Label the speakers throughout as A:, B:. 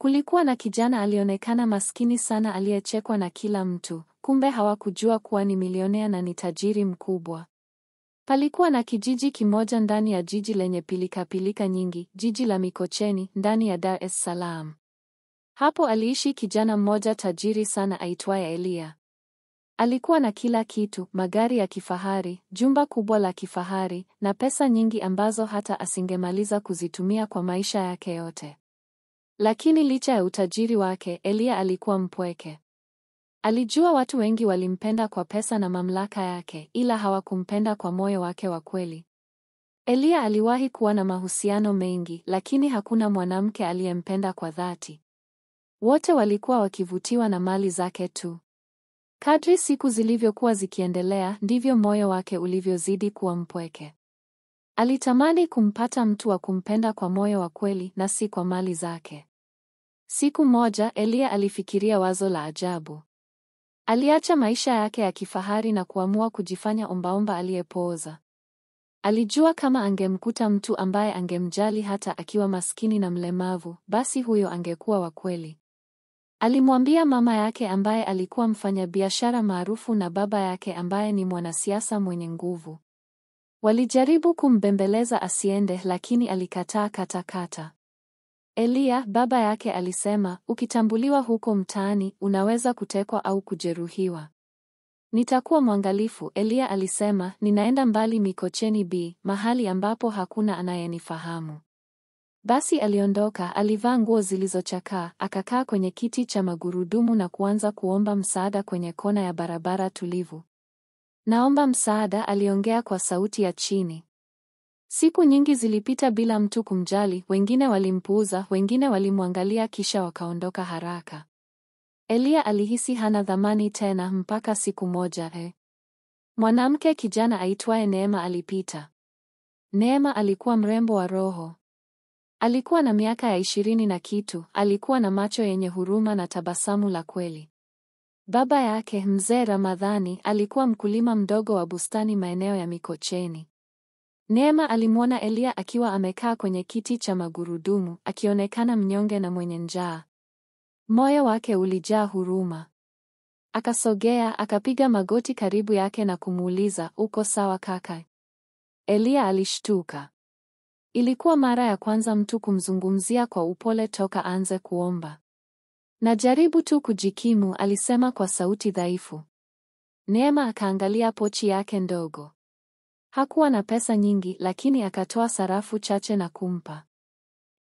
A: Kulikuwa na kijana alionekana maskini sana aliyechekwa na kila mtu, kumbe hawakujua kuwa ni milionea na ni tajiri mkubwa. Palikuwa na kijiji kimoja ndani ya jiji lenye pilikapilika nyingi, jiji la Mikocheni, ndani ya Dar es Salaam. Hapo aliishi kijana mmoja tajiri sana aitwaye Elia. Alikuwa na kila kitu, magari ya kifahari, jumba kubwa la kifahari, na pesa nyingi ambazo hata asingemaliza kuzitumia kwa maisha yake yote. Lakini licha ya utajiri wake, Elia alikuwa mpweke. Alijua watu wengi walimpenda kwa pesa na mamlaka yake, ila hawakumpenda kwa moyo wake wa kweli. Elia aliwahi kuwa na mahusiano mengi, lakini hakuna mwanamke aliyempenda kwa dhati. Wote walikuwa wakivutiwa na mali zake tu. Kadri siku zilivyokuwa zikiendelea, ndivyo moyo wake ulivyozidi kuwa mpweke. Alitamani kumpata mtu wa kumpenda kwa moyo wa kweli na si kwa mali zake. Siku moja, Elia alifikiria wazo la ajabu. Aliacha maisha yake ya kifahari na kuamua kujifanya ombaomba aliyepooza. Alijua kama angemkuta mtu ambaye angemjali hata akiwa maskini na mlemavu, basi huyo angekuwa wa kweli. Alimwambia mama yake ambaye alikuwa mfanyabiashara maarufu na baba yake ambaye ni mwanasiasa mwenye nguvu. Walijaribu kumbembeleza asiende, lakini alikataa katakata. Elia, baba yake, alisema, ukitambuliwa huko mtaani, unaweza kutekwa au kujeruhiwa. Nitakuwa mwangalifu, Elia alisema, ninaenda mbali Mikocheni B, mahali ambapo hakuna anayenifahamu. Basi aliondoka, alivaa nguo zilizochakaa, akakaa kwenye kiti cha magurudumu na kuanza kuomba msaada kwenye kona ya barabara tulivu. Naomba msaada, aliongea kwa sauti ya chini. Siku nyingi zilipita bila mtu kumjali, wengine walimpuuza, wengine walimwangalia kisha wakaondoka haraka. Elia alihisi hana thamani tena mpaka siku moja, mwanamke kijana aitwaye Neema alipita. Neema alikuwa mrembo wa roho. Alikuwa na miaka ya 20 na kitu, alikuwa na macho yenye huruma na tabasamu la kweli. Baba yake, Mzee Ramadhani, alikuwa mkulima mdogo wa bustani maeneo ya Mikocheni. Neema alimwona Elia akiwa amekaa kwenye kiti cha magurudumu, akionekana mnyonge na mwenye njaa. Moyo wake ulijaa huruma. Akasogea, akapiga magoti karibu yake na kumuuliza, uko sawa kaka? Elia alishtuka. Ilikuwa mara ya kwanza mtu kumzungumzia kwa upole toka aanze kuomba. Najaribu tu kujikimu, alisema kwa sauti dhaifu. Neema akaangalia pochi yake ndogo. Hakuwa na pesa nyingi, lakini akatoa sarafu chache na kumpa.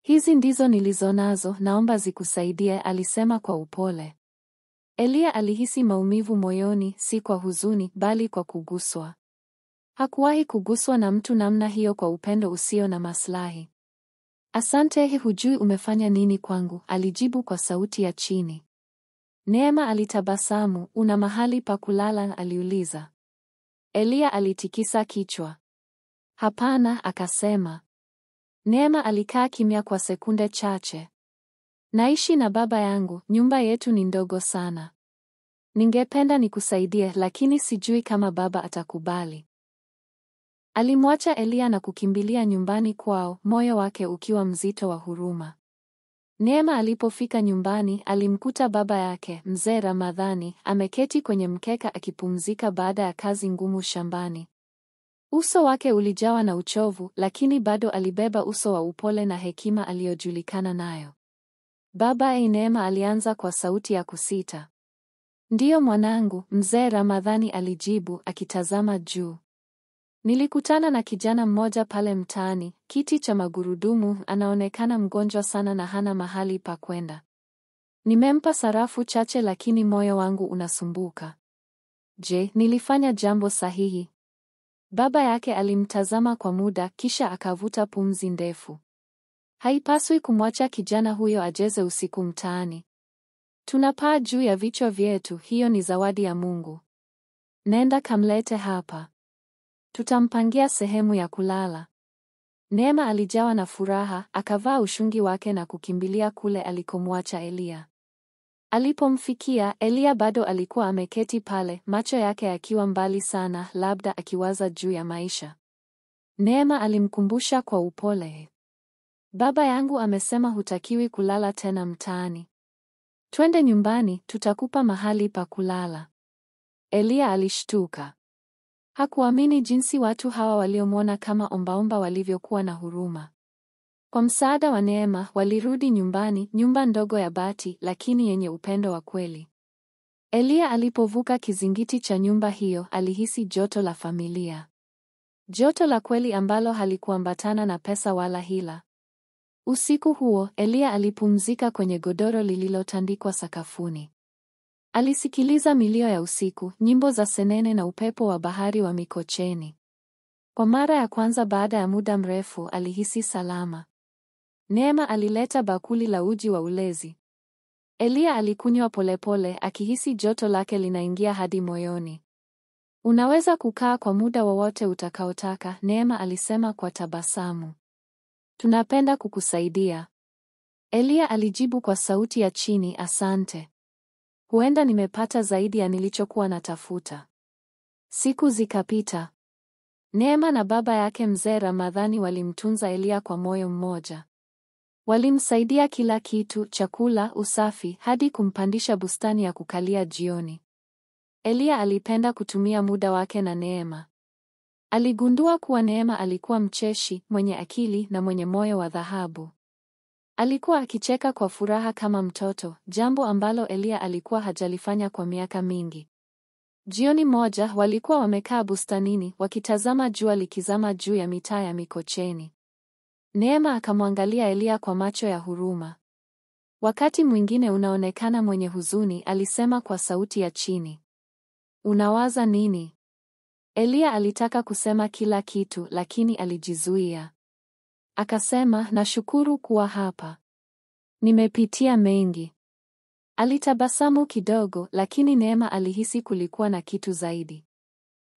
A: Hizi ndizo nilizonazo, naomba zikusaidie, alisema kwa upole. Elia alihisi maumivu moyoni, si kwa huzuni, bali kwa kuguswa. Hakuwahi kuguswa na mtu namna hiyo kwa upendo usio na maslahi. Asante, hujui umefanya nini kwangu, alijibu kwa sauti ya chini. Neema alitabasamu. Una mahali pa kulala, aliuliza. Elia alitikisa kichwa. Hapana, akasema. Neema alikaa kimya kwa sekunde chache. Naishi na baba yangu, nyumba yetu ni ndogo sana. Ningependa nikusaidie, lakini sijui kama baba atakubali. Alimwacha Elia na kukimbilia nyumbani kwao, moyo wake ukiwa mzito wa huruma. Neema alipofika nyumbani, alimkuta baba yake, Mzee Ramadhani, ameketi kwenye mkeka akipumzika baada ya kazi ngumu shambani. Uso wake ulijawa na uchovu, lakini bado alibeba uso wa upole na hekima aliyojulikana nayo. Baba, Neema alianza kwa sauti ya kusita. Ndiyo mwanangu, Mzee Ramadhani alijibu, akitazama juu. Nilikutana na kijana mmoja pale mtaani, kiti cha magurudumu, anaonekana mgonjwa sana na hana mahali pa kwenda. Nimempa sarafu chache lakini moyo wangu unasumbuka. Je, nilifanya jambo sahihi? Baba yake alimtazama kwa muda kisha akavuta pumzi ndefu. Haipaswi kumwacha kijana huyo ajeze usiku mtaani. Tunapaa juu ya vichwa vyetu, hiyo ni zawadi ya Mungu. Nenda kamlete hapa. Tutampangia sehemu ya kulala. Neema alijawa na furaha, akavaa ushungi wake na kukimbilia kule alikomwacha Elia. Alipomfikia, Elia bado alikuwa ameketi pale, macho yake yakiwa mbali sana, labda akiwaza juu ya maisha. Neema alimkumbusha kwa upole. Baba yangu amesema hutakiwi kulala tena mtaani. Twende nyumbani, tutakupa mahali pa kulala. Eliya alishtuka. Hakuamini jinsi watu hawa waliomwona kama ombaomba walivyokuwa na huruma. Kwa msaada wa neema, walirudi nyumbani, nyumba ndogo ya bati lakini yenye upendo wa kweli. Eliya alipovuka kizingiti cha nyumba hiyo, alihisi joto la familia. Joto la kweli ambalo halikuambatana na pesa wala hila. Usiku huo, Eliya alipumzika kwenye godoro lililotandikwa sakafuni. Alisikiliza milio ya usiku, nyimbo za senene na upepo wa bahari wa Mikocheni. Kwa mara ya kwanza baada ya muda mrefu, alihisi salama. Neema alileta bakuli la uji wa ulezi. Eliya alikunywa polepole, akihisi joto lake linaingia hadi moyoni. Unaweza kukaa kwa muda wowote utakaotaka, Neema alisema kwa tabasamu. Tunapenda kukusaidia. Eliya alijibu kwa sauti ya chini, asante. Huenda nimepata zaidi ya nilichokuwa natafuta. Siku zikapita. Neema na baba yake mzee Ramadhani walimtunza Eliya kwa moyo mmoja. Walimsaidia kila kitu, chakula, usafi, hadi kumpandisha bustani ya kukalia jioni. Eliya alipenda kutumia muda wake na Neema. Aligundua kuwa Neema alikuwa mcheshi, mwenye akili na mwenye moyo wa dhahabu. Alikuwa akicheka kwa furaha kama mtoto, jambo ambalo Eliya alikuwa hajalifanya kwa miaka mingi. Jioni moja walikuwa wamekaa bustanini wakitazama jua likizama juu ya mitaa ya Mikocheni. Neema akamwangalia Eliya kwa macho ya huruma. Wakati mwingine unaonekana mwenye huzuni, alisema kwa sauti ya chini. Unawaza nini? Eliya alitaka kusema kila kitu lakini alijizuia. Akasema, nashukuru kuwa hapa. Nimepitia mengi. Alitabasamu kidogo, lakini Neema alihisi kulikuwa na kitu zaidi.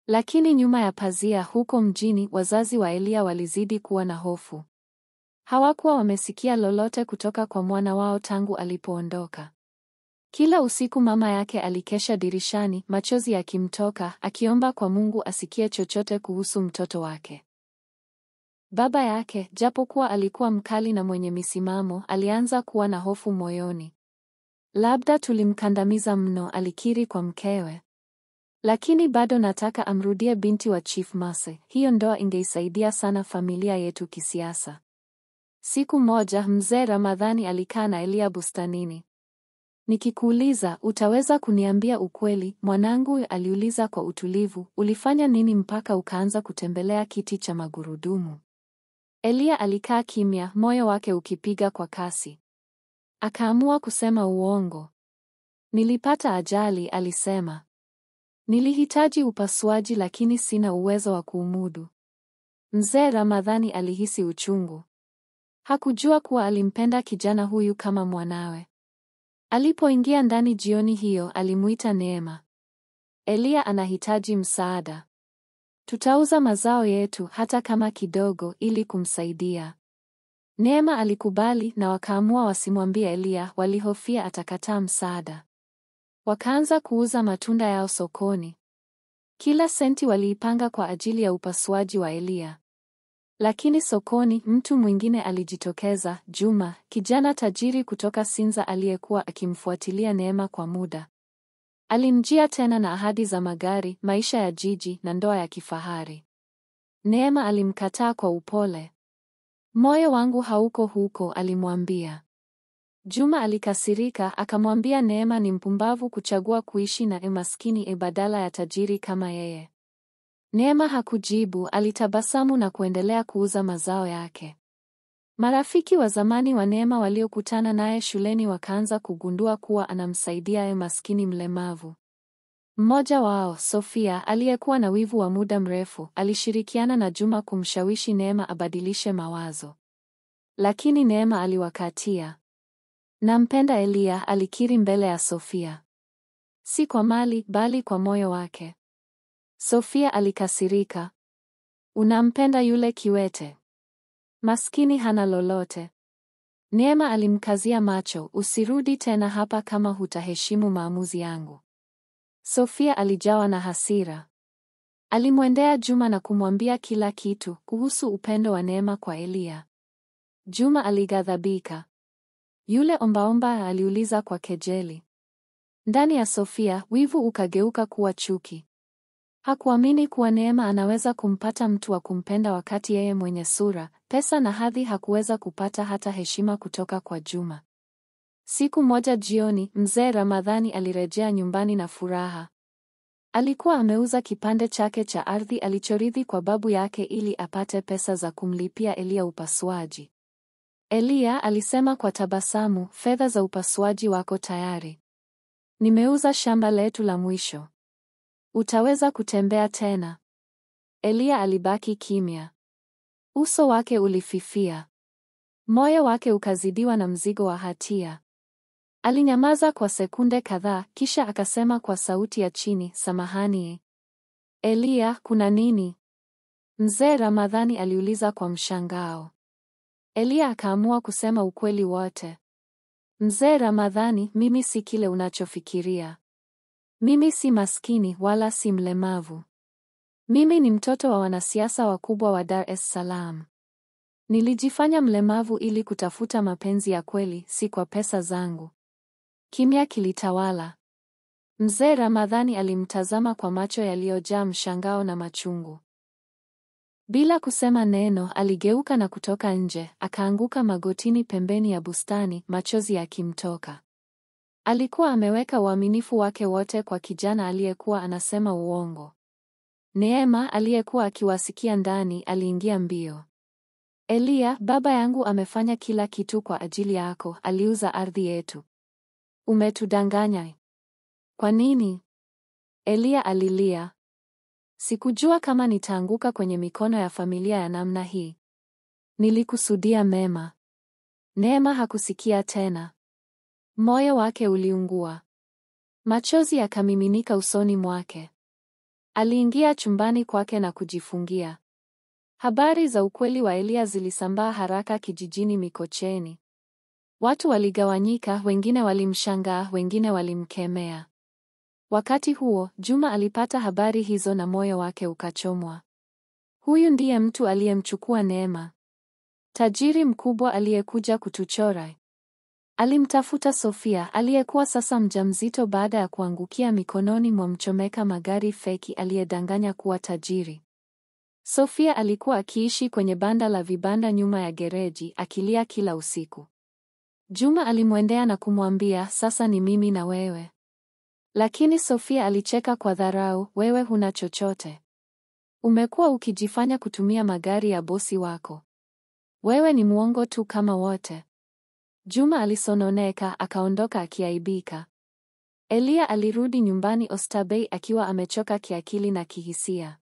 A: Lakini nyuma ya pazia huko mjini, wazazi wa Eliya walizidi kuwa na hofu. Hawakuwa wamesikia lolote kutoka kwa mwana wao tangu alipoondoka. Kila usiku mama yake alikesha dirishani, machozi yakimtoka, akiomba kwa Mungu asikie chochote kuhusu mtoto wake. Baba yake, japokuwa alikuwa mkali na mwenye misimamo, alianza kuwa na hofu moyoni. Labda tulimkandamiza mno, alikiri kwa mkewe. Lakini bado nataka amrudie binti wa Chief Mase. Hiyo ndoa ingeisaidia sana familia yetu kisiasa. Siku moja mzee Ramadhani alikaa na Eliya bustanini. Nikikuuliza, utaweza kuniambia ukweli, mwanangu? Aliuliza kwa utulivu. Ulifanya nini mpaka ukaanza kutembelea kiti cha magurudumu? Eliya alikaa kimya, moyo wake ukipiga kwa kasi. Akaamua kusema uongo. Nilipata ajali, alisema. Nilihitaji upasuaji lakini sina uwezo wa kuumudu. Mzee Ramadhani alihisi uchungu. Hakujua kuwa alimpenda kijana huyu kama mwanawe. Alipoingia ndani jioni hiyo, alimuita Neema. Eliya anahitaji msaada. Tutauza mazao yetu hata kama kidogo ili kumsaidia. Neema alikubali na wakaamua wasimwambie Eliya, walihofia atakataa msaada. Wakaanza kuuza matunda yao sokoni. Kila senti waliipanga kwa ajili ya upasuaji wa Eliya. Lakini sokoni mtu mwingine alijitokeza, Juma, kijana tajiri kutoka Sinza aliyekuwa akimfuatilia Neema kwa muda. Alimjia tena na ahadi za magari, maisha ya jiji na ndoa ya kifahari. Neema alimkataa kwa upole. Moyo wangu hauko huko, alimwambia. Juma alikasirika, akamwambia Neema ni mpumbavu kuchagua kuishi na maskini badala ya tajiri kama yeye. Neema hakujibu, alitabasamu na kuendelea kuuza mazao yake. Marafiki wa zamani wa Neema waliokutana naye shuleni wakaanza kugundua kuwa anamsaidia maskini mlemavu. Mmoja wao, Sofia, aliyekuwa na wivu wa muda mrefu, alishirikiana na Juma kumshawishi Neema abadilishe mawazo. Lakini Neema aliwakatia. Nampenda Eliya, alikiri mbele ya Sofia. Si kwa mali, bali kwa moyo wake. Sofia alikasirika. Unampenda yule kiwete? Maskini hana lolote. Neema alimkazia macho, usirudi tena hapa kama hutaheshimu maamuzi yangu. Sofia alijawa na hasira. Alimwendea Juma na kumwambia kila kitu kuhusu upendo wa Neema kwa Eliya. Juma alighadhabika. Yule ombaomba aliuliza kwa kejeli. Ndani ya Sofia, wivu ukageuka kuwa chuki. Hakuamini kuwa Neema anaweza kumpata mtu wa kumpenda wakati yeye mwenye sura, pesa na hadhi hakuweza kupata hata heshima kutoka kwa Juma. Siku moja jioni, mzee Ramadhani alirejea nyumbani na furaha. Alikuwa ameuza kipande chake cha ardhi alichorithi kwa babu yake ili apate pesa za kumlipia Elia upasuaji. Elia alisema kwa tabasamu, fedha za upasuaji wako tayari. Nimeuza shamba letu la mwisho. Utaweza kutembea tena. Elia alibaki kimya. Uso wake ulififia. Moyo wake ukazidiwa na mzigo wa hatia. Alinyamaza kwa sekunde kadhaa, kisha akasema kwa sauti ya chini, samahani. Elia, kuna nini? Mzee Ramadhani aliuliza kwa mshangao. Elia akaamua kusema ukweli wote. Mzee Ramadhani, mimi si kile unachofikiria. Mimi si maskini wala si mlemavu. Mimi ni mtoto wa wanasiasa wakubwa wa Dar es Salaam. Nilijifanya mlemavu ili kutafuta mapenzi ya kweli, si kwa pesa zangu. Kimya kilitawala. Mzee Ramadhani alimtazama kwa macho yaliyojaa mshangao na machungu. Bila kusema neno, aligeuka na kutoka nje, akaanguka magotini pembeni ya bustani, machozi yakimtoka. Alikuwa ameweka uaminifu wake wote kwa kijana aliyekuwa anasema uongo. Neema aliyekuwa akiwasikia ndani aliingia mbio. Elia, baba yangu amefanya kila kitu kwa ajili yako, aliuza ardhi yetu. Umetudanganya. Kwa nini? Elia alilia. Sikujua kama nitaanguka kwenye mikono ya familia ya namna hii. Nilikusudia mema. Neema hakusikia tena. Moyo wake uliungua. Machozi yakamiminika usoni mwake. Aliingia chumbani kwake na kujifungia. Habari za ukweli wa Elia zilisambaa haraka kijijini Mikocheni. Watu waligawanyika, wengine walimshangaa, wengine walimkemea. Wakati huo, Juma alipata habari hizo na moyo wake ukachomwa. Huyu ndiye mtu aliyemchukua Neema. Tajiri mkubwa aliyekuja kutuchora. Alimtafuta Sofia, aliyekuwa sasa mjamzito baada ya kuangukia mikononi mwa mchomeka magari feki aliyedanganya kuwa tajiri. Sofia alikuwa akiishi kwenye banda la vibanda nyuma ya gereji, akilia kila usiku. Juma alimwendea na kumwambia, sasa ni mimi na wewe. Lakini Sofia alicheka kwa dharau, wewe huna chochote. Umekuwa ukijifanya kutumia magari ya bosi wako. Wewe ni mwongo tu kama wote. Juma alisononeka, akaondoka akiaibika. Elia alirudi nyumbani Oysterbay akiwa amechoka kiakili na kihisia.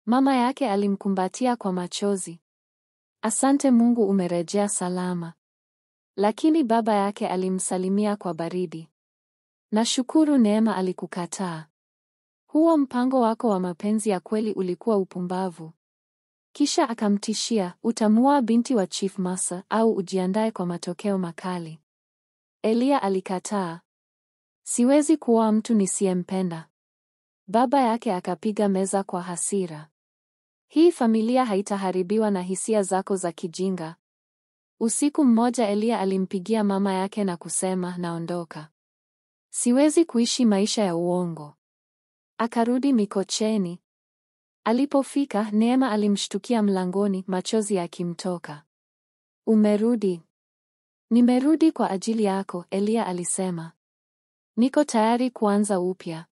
A: Mama yake alimkumbatia kwa machozi. Asante Mungu umerejea salama. Lakini baba yake alimsalimia kwa baridi. Nashukuru Neema alikukataa. Huo mpango wako wa mapenzi ya kweli ulikuwa upumbavu. Kisha akamtishia, utamuoa binti wa Chief Masa au ujiandae kwa matokeo makali. Elia alikataa. Siwezi kuoa mtu nisiyempenda. Baba yake akapiga meza kwa hasira. Hii familia haitaharibiwa na hisia zako za kijinga. Usiku mmoja Elia alimpigia mama yake na kusema, naondoka. Siwezi kuishi maisha ya uongo. Akarudi Mikocheni. Alipofika, Neema alimshtukia mlangoni, machozi yakimtoka. Umerudi? Nimerudi kwa ajili yako, Elia alisema. Niko tayari kuanza upya.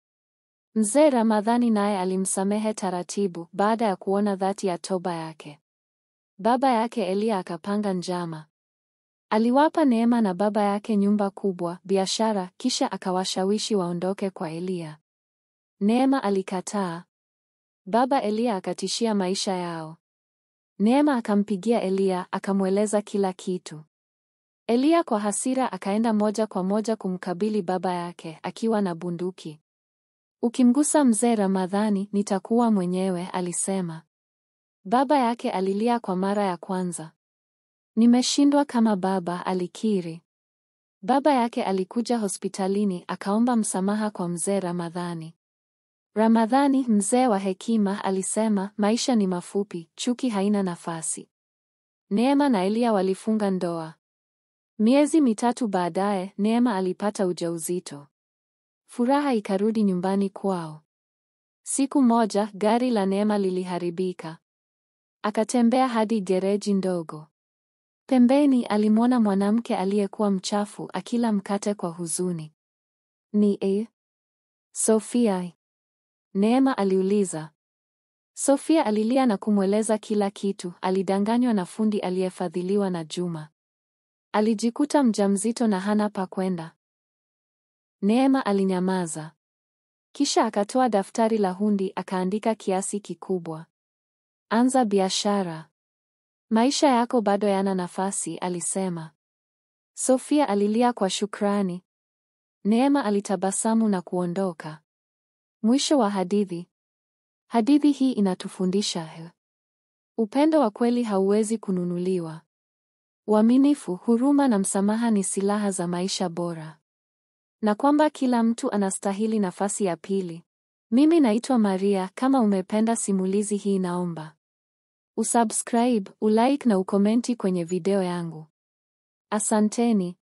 A: Mzee Ramadhani naye alimsamehe taratibu baada ya kuona dhati ya toba yake. Baba yake Elia akapanga njama. Aliwapa Neema na baba yake nyumba kubwa, biashara, kisha akawashawishi waondoke kwa Elia. Neema alikataa. Baba Elia akatishia maisha yao. Neema akampigia Elia, akamweleza kila kitu. Elia kwa hasira akaenda moja kwa moja kumkabili baba yake, akiwa na bunduki. Ukimgusa mzee Ramadhani, nitakuwa mwenyewe, alisema. Baba yake alilia kwa mara ya kwanza. Nimeshindwa kama baba, alikiri. Baba yake alikuja hospitalini, akaomba msamaha kwa mzee Ramadhani. Ramadhani, mzee wa hekima, alisema, maisha ni mafupi, chuki haina nafasi. Neema na Elia walifunga ndoa. Miezi mitatu baadaye, Neema alipata ujauzito. Furaha ikarudi nyumbani kwao. Siku moja, gari la Neema liliharibika. Akatembea hadi gereji ndogo. Pembeni alimwona mwanamke aliyekuwa mchafu akila mkate kwa huzuni. Ni Sofia? Neema aliuliza. Sofia alilia na kumweleza kila kitu. Alidanganywa na fundi aliyefadhiliwa na Juma. Alijikuta mjamzito na hana pa kwenda. Neema alinyamaza. Kisha akatoa daftari la hundi akaandika kiasi kikubwa. Anza biashara. Maisha yako bado yana nafasi, alisema. Sofia alilia kwa shukrani. Neema alitabasamu na kuondoka. Mwisho wa hadithi. Hadithi hii inatufundisha upendo wa kweli hauwezi kununuliwa. Uaminifu, huruma na msamaha ni silaha za maisha bora. Na kwamba kila mtu anastahili nafasi ya pili. Mimi naitwa Maria. Kama umependa simulizi hii naomba usubscribe, ulike na ukomenti kwenye video yangu. Asanteni.